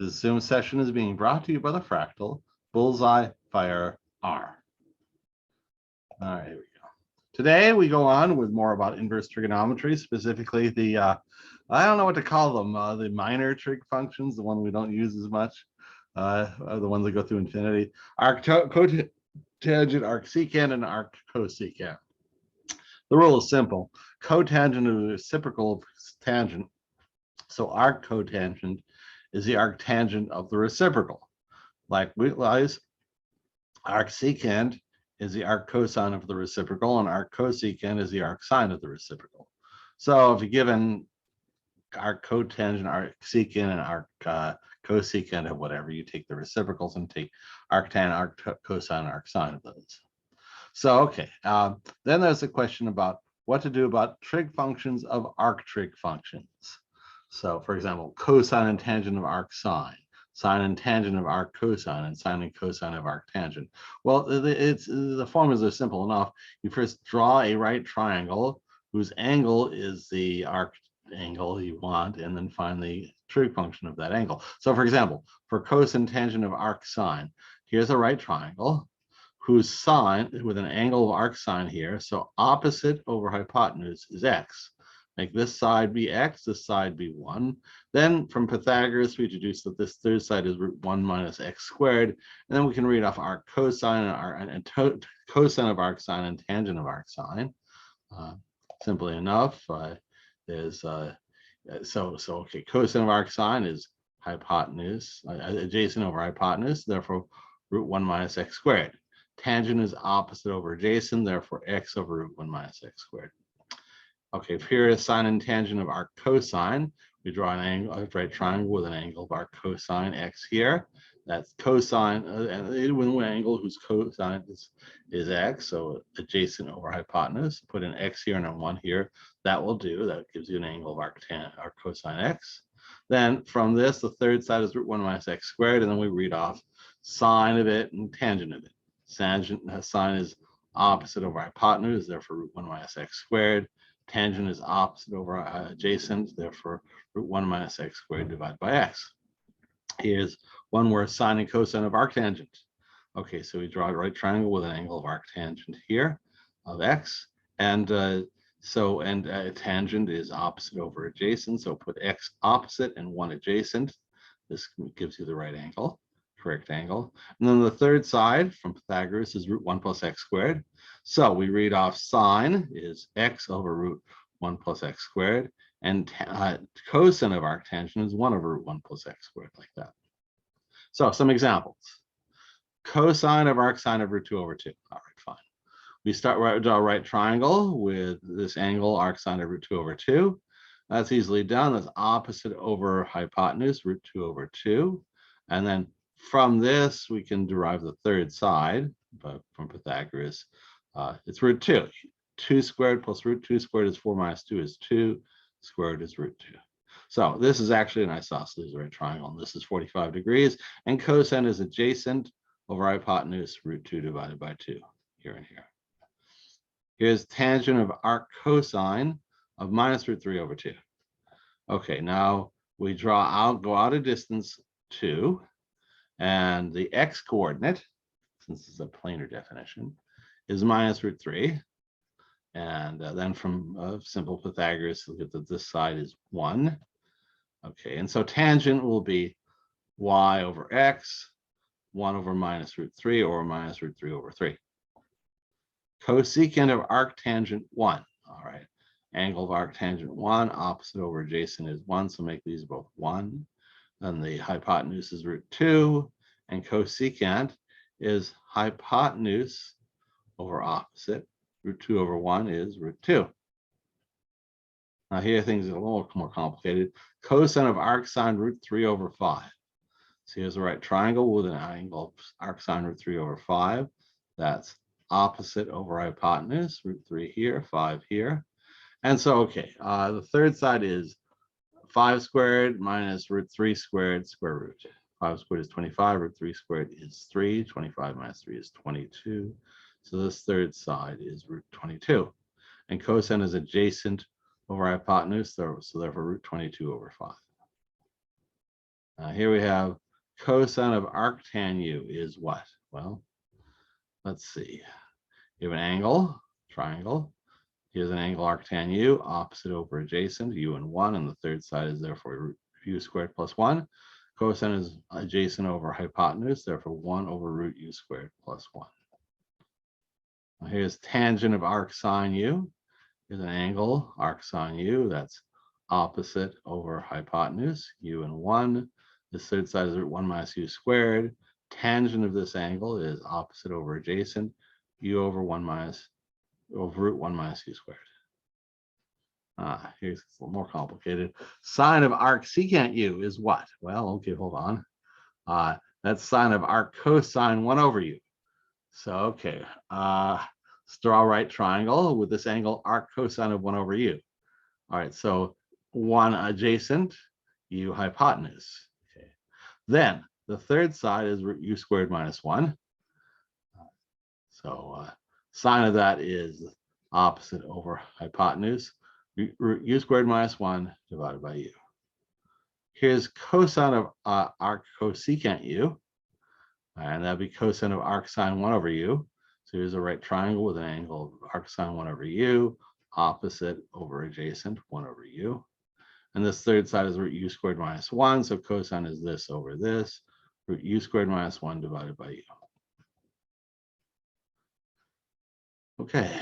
This Zoom session is being brought to you by the Fractal Bullseye Fire R. All right, here we go. Today we go on with more about inverse trigonometry, specifically the, I don't know what to call them, the minor trig functions, the one we don't use as much, are the ones that go through infinity. Arc cotangent, arcsecant, and arc cosecant. The rule is simple. Cotangent is a reciprocal of tangent. So arc cotangent is the arctangent of the reciprocal. Likewise, arcsecant is the arc cosine of the reciprocal, and arc cosecant is the arc sine of the reciprocal. So if you're given arc cotangent, arcsecant, and arc cosecant of whatever, you take the reciprocals and take arctan, arc cosine, arc sine of those. So, okay, then there's a question about what to do about trig functions of arc trig functions. So, for example, cosine and tangent of arc sine, sine and tangent of arc cosine, and sine and cosine of arc tangent. Well, the formulas are simple enough. You first draw a right triangle whose angle is the arc angle you want, and then find the trig function of that angle. So, for example, for cosine tangent of arc sine, here's a right triangle whose sine with an angle of arc sine here. So opposite over hypotenuse is x. Make this side be x, this side be 1. Then from Pythagoras, we deduce that this third side is root 1 minus x squared. And then we can read off arc cosine and cosine of arc sine and tangent of arc sine. Simply enough, there's okay, cosine of arc sine is hypotenuse, adjacent over hypotenuse, therefore root 1 minus x squared. Tangent is opposite over adjacent, therefore x over root 1 minus x squared. Okay, if here is sine and tangent of arc cosine, we draw an angle, a right triangle with an angle of arc cosine x here. That's cosine, and with an angle whose cosine is x, so adjacent over hypotenuse. Put an x here and a 1 here. That will do. That gives you an angle of arc cosine x. Then from this, the third side is root 1 minus x squared, and then we read off sine of it and tangent of it. Sine is opposite over hypotenuse, therefore root 1 minus x squared. Tangent is opposite over adjacent, therefore root 1 minus x squared divided by x. Here's one where sine and cosine of arctangent. Okay, so we draw a right triangle with an angle of arctangent here of x, and tangent is opposite over adjacent, so put x opposite and 1 adjacent. This gives you the right angle, correct angle. And then the third side from Pythagoras is root 1 plus x squared. So we read off sine is x over root 1 plus x squared, and cosine of arctangent is 1 over root 1 plus x squared, like that. So some examples. Cosine of arcsine of root 2 over 2. All right, fine. We draw a right triangle with this angle arcsine of root 2 over 2. That's easily done. That's opposite over hypotenuse, root 2 over 2. And then from this, we can derive the third side, but from Pythagoras, it's root 2. 2 squared plus root 2 squared is 4 minus 2 is 2. Squared is root 2. So this is actually an isosceles right triangle, and this is 45 degrees, and cosine is adjacent over hypotenuse, root 2 divided by 2, here and here. Here's tangent of arc cosine of minus root 3 over 2. Okay, now we go out a distance 2, and the x coordinate, since it's a planar definition, is minus root 3. And then from simple Pythagoras, look at that this side is 1. Okay, and so tangent will be y over x, 1 over minus root 3, or minus root 3 over 3. Cosecant of arctangent 1. All right, angle of arctangent 1, opposite over adjacent is 1, so make these both 1. Then the hypotenuse is root 2, and cosecant is hypotenuse over opposite. Root 2 over 1 is root 2. Now here things are a little more complicated. Cosine of arcsine root 3 over 5. So here's a right triangle with an angle of arcsine root 3 over 5. That's opposite over hypotenuse, root 3 here, 5 here. And so, okay, the third side is 5 squared minus root 3 squared square root. 5 squared is 25, root 3 squared is 3. 25 minus 3 is 22. So this third side is root 22. And cosine is adjacent over hypotenuse, so therefore root 22 over 5. Here we have cosine of arctan u is what? Well, let's see. You have an angle, triangle. Here's an angle arctan u, opposite over adjacent, u and 1, and the third side is therefore root u squared plus 1. Cosine is adjacent over hypotenuse, therefore 1 over root u squared plus 1. Now here's tangent of arc sine u. Here's an angle, arc sine u, that's opposite over hypotenuse, u and 1. This third side is root 1 minus u squared. Tangent of this angle is opposite over adjacent, u over 1 minus over root 1 minus u squared. Here's a little more complicated. Sine of arc secant u is what? Well, okay, hold on. That's sine of arc cosine 1 over u. So, okay, let's draw a right triangle with this angle arc cosine of 1 over u. All right, so 1 adjacent, u hypotenuse. Okay. Then the third side is root u squared minus 1. So sine of that is opposite over hypotenuse, root u squared minus 1 divided by u. Here's cosine of arc cosecant u, and that'd be cosine of arc sine 1 over u. So here's a right triangle with an angle of arc sine 1 over u, opposite over adjacent 1 over u. And this third side is root u squared minus 1, so cosine is this over this, root u squared minus 1 divided by u. Okay.